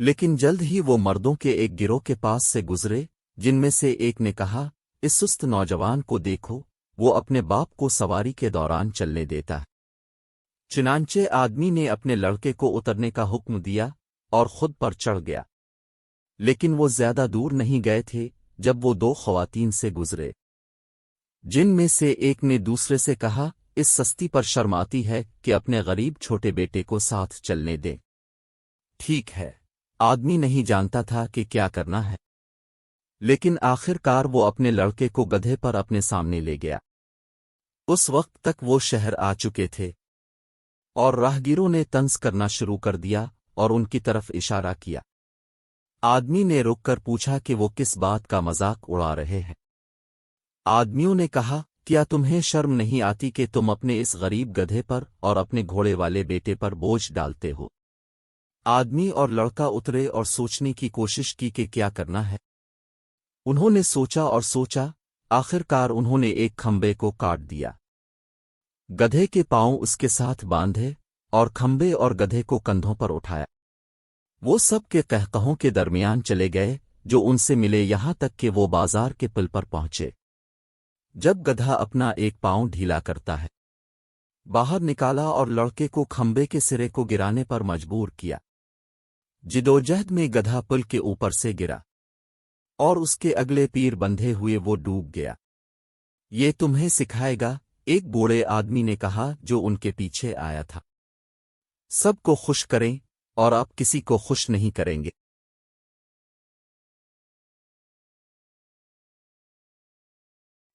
لیکن جلد ہی وہ مردوں کے ایک گروہ کے پاس سے گزرے، جن میں سے ایک نے کہا، اس سست نوجوان کو دیکھو، وہ اپنے باپ کو سواری کے دوران چلنے دیتا ہے۔ چنانچہ آدمی نے اپنے لڑکے کو اترنے کا حکم دیا اور خود پر چڑھ گیا، لیکن وہ زیادہ دور نہیں گئے تھے جب وہ دو خواتین سے گزرے، جن میں سے ایک نے دوسرے سے کہا، اس سستی پر شرم آتی ہے کہ اپنے غریب چھوٹے بیٹے کو ساتھ چلنے دے۔ ٹھیک ہے، آدمی نہیں جانتا تھا کہ کیا کرنا ہے، لیکن آخر کار وہ اپنے لڑکے کو گدھے پر اپنے سامنے لے گیا۔ اس وقت تک وہ شہر آ چکے تھے اور راہگیروں نے طنز کرنا شروع کر دیا اور ان کی طرف اشارہ کیا۔ آدمی نے رک کر پوچھا کہ وہ کس بات کا مذاق اڑا رہے ہیں۔ آدمیوں نے کہا، کیا تمہیں شرم نہیں آتی کہ تم اپنے اس غریب گدھے پر اور اپنے گھوڑے والے بیٹے پر بوجھ ڈالتے ہو؟ آدمی اور لڑکا اترے اور سوچنے کی کوشش کی کہ کیا کرنا ہے۔ انہوں نے سوچا اور سوچا، آخر کار انہوں نے ایک کھمبے کو کاٹ دیا، گدھے کے پاؤں اس کے ساتھ باندھے اور کھمبے اور گدھے کو کندھوں پر اٹھایا۔ وہ سب کے قہقہوں کے درمیان چلے گئے جو ان سے ملے، یہاں تک کہ وہ بازار کے پل پر پہنچے۔ جب گدھا اپنا ایک پاؤں ڈھیلا کرتا ہے، باہر نکالا اور لڑکے کو کھمبے کے سرے کو گرانے پر مجبور کیا۔ جدوجہد میں گدھا پل کے اوپر سے گرا اور اس کے اگلے پیر بندھے ہوئے وہ ڈوب گیا۔ یہ تمہیں سکھائے گا، ایک بوڑھے آدمی نے کہا جو ان کے پیچھے آیا تھا۔ سب کو خوش کریں اور آپ کسی کو خوش نہیں کریں گے۔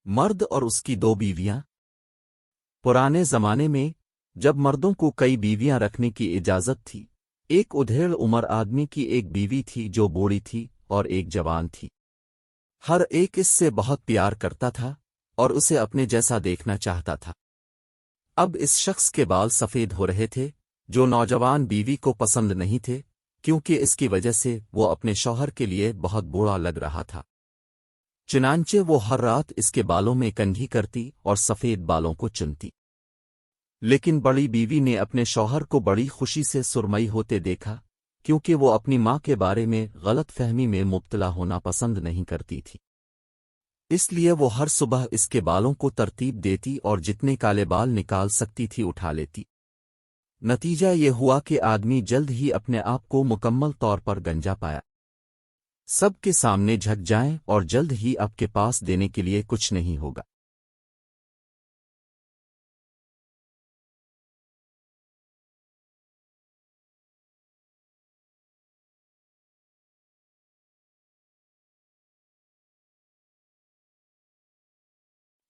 مرد اور اس کی دو بیویاں۔ پرانے زمانے میں جب مردوں کو کئی بیویاں رکھنے کی اجازت تھی، ایک ادھیڑ عمر آدمی کی ایک بیوی تھی جو بوڑھی تھی اور ایک جوان تھی۔ ہر ایک اس سے بہت پیار کرتا تھا اور اسے اپنے جیسا دیکھنا چاہتا تھا۔ اب اس شخص کے بال سفید ہو رہے تھے جو نوجوان بیوی کو پسند نہیں تھے، کیونکہ اس کی وجہ سے وہ اپنے شوہر کے لیے بہت بوڑھا لگ رہا تھا۔ چنانچہ وہ ہر رات اس کے بالوں میں کنگھی کرتی اور سفید بالوں کو چنتی۔ لیکن بڑی بیوی نے اپنے شوہر کو بڑی خوشی سے سرمئی ہوتے دیکھا، کیونکہ وہ اپنی ماں کے بارے میں غلط فہمی میں مبتلا ہونا پسند نہیں کرتی تھی۔ اس لیے وہ ہر صبح اس کے بالوں کو ترتیب دیتی اور جتنے کالے بال نکال سکتی تھی اٹھا لیتی۔ نتیجہ یہ ہوا کہ آدمی جلد ہی اپنے آپ کو مکمل طور پر گنجا پایا۔ سب کے سامنے جھک جائیں اور جلد ہی آپ کے پاس دینے کے لیے کچھ نہیں ہوگا۔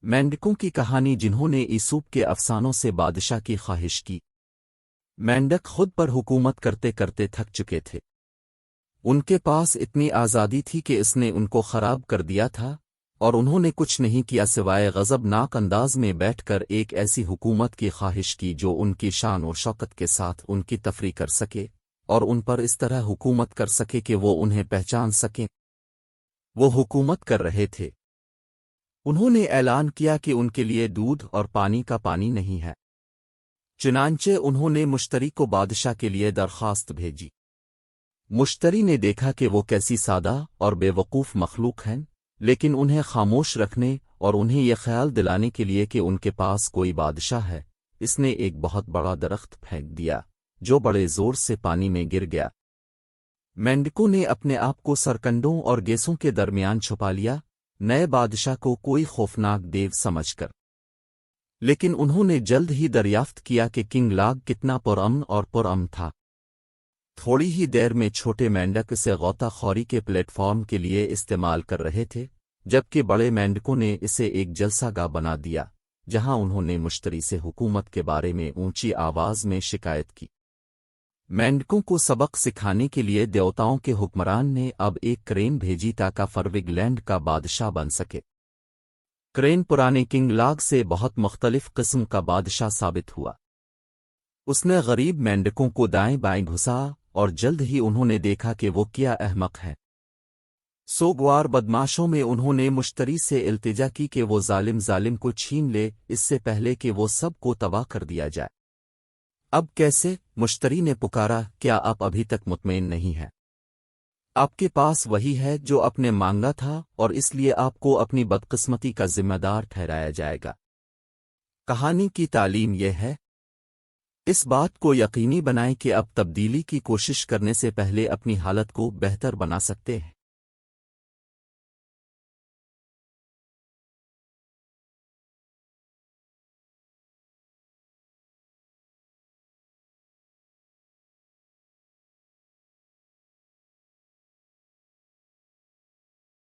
مینڈکوں کی کہانی، جنہوں نے ایسوپ کے افسانوں سے بادشاہ کی خواہش کی۔ مینڈک خود پر حکومت کرتے کرتے تھک چکے تھے۔ ان کے پاس اتنی آزادی تھی کہ اس نے ان کو خراب کر دیا تھا، اور انہوں نے کچھ نہیں کیا سوائے غضبناک انداز میں بیٹھ کر ایک ایسی حکومت کی خواہش کی جو ان کی شان و شوکت کے ساتھ ان کی تفریح کر سکے اور ان پر اس طرح حکومت کر سکے کہ وہ انہیں پہچان سکیں۔ وہ حکومت کر رہے تھے۔ انہوں نے اعلان کیا کہ ان کے لیے دودھ اور پانی کا پانی نہیں ہے۔ چنانچہ انہوں نے مشتری کو بادشاہ کے لیے درخواست بھیجی۔ مشتری نے دیکھا کہ وہ کیسی سادہ اور بے وقوف مخلوق ہیں، لیکن انہیں خاموش رکھنے اور انہیں یہ خیال دلانے کے لیے کہ ان کے پاس کوئی بادشاہ ہے، اس نے ایک بہت بڑا درخت پھینک دیا جو بڑے زور سے پانی میں گر گیا۔ مینڈکوں نے اپنے آپ کو سرکنڈوں اور گیسوں کے درمیان چھپا لیا، نئے بادشاہ کو کوئی خوفناک دیو سمجھ کر۔ لیکن انہوں نے جلد ہی دریافت کیا کہ کنگ لاگ کتنا پرامن اور پرامن تھا۔ تھوڑی ہی دیر میں چھوٹے مینڈک اسے غوطہ خوری کے پلیٹ فارم کے لیے استعمال کر رہے تھے، جبکہ بڑے مینڈکوں نے اسے ایک جلسہ گاہ بنا دیا جہاں انہوں نے مشتری سے حکومت کے بارے میں اونچی آواز میں شکایت کی۔ مینڈکوں کو سبق سکھانے کے لیے دیوتاؤں کے حکمران نے اب ایک کرین بھیجی تاکہ فروگ لینڈ کا بادشاہ بن سکے۔ کرین پرانے کنگ لاگ سے بہت مختلف قسم کا بادشاہ ثابت ہوا۔ اس نے غریب مینڈکوں کو دائیں بائیں گھسا اور جلد ہی انہوں نے دیکھا کہ وہ کیا احمق ہے۔ سوگوار بدماشوں میں انہوں نے مشتری سے التجا کی کہ وہ ظالم کو چھین لے اس سے پہلے کہ وہ سب کو تباہ کر دیا جائے۔ اب کیسے؟ مشتری نے پکارا، کیا آپ ابھی تک مطمئن نہیں ہیں؟ آپ کے پاس وہی ہے جو آپ نے مانگا تھا اور اس لیے آپ کو اپنی بدقسمتی کا ذمہ دار ٹھہرایا جائے گا۔ کہانی کی تعلیم یہ ہے، اس بات کو یقینی بنائیں کہ آپ تبدیلی کی کوشش کرنے سے پہلے اپنی حالت کو بہتر بنا سکتے ہیں۔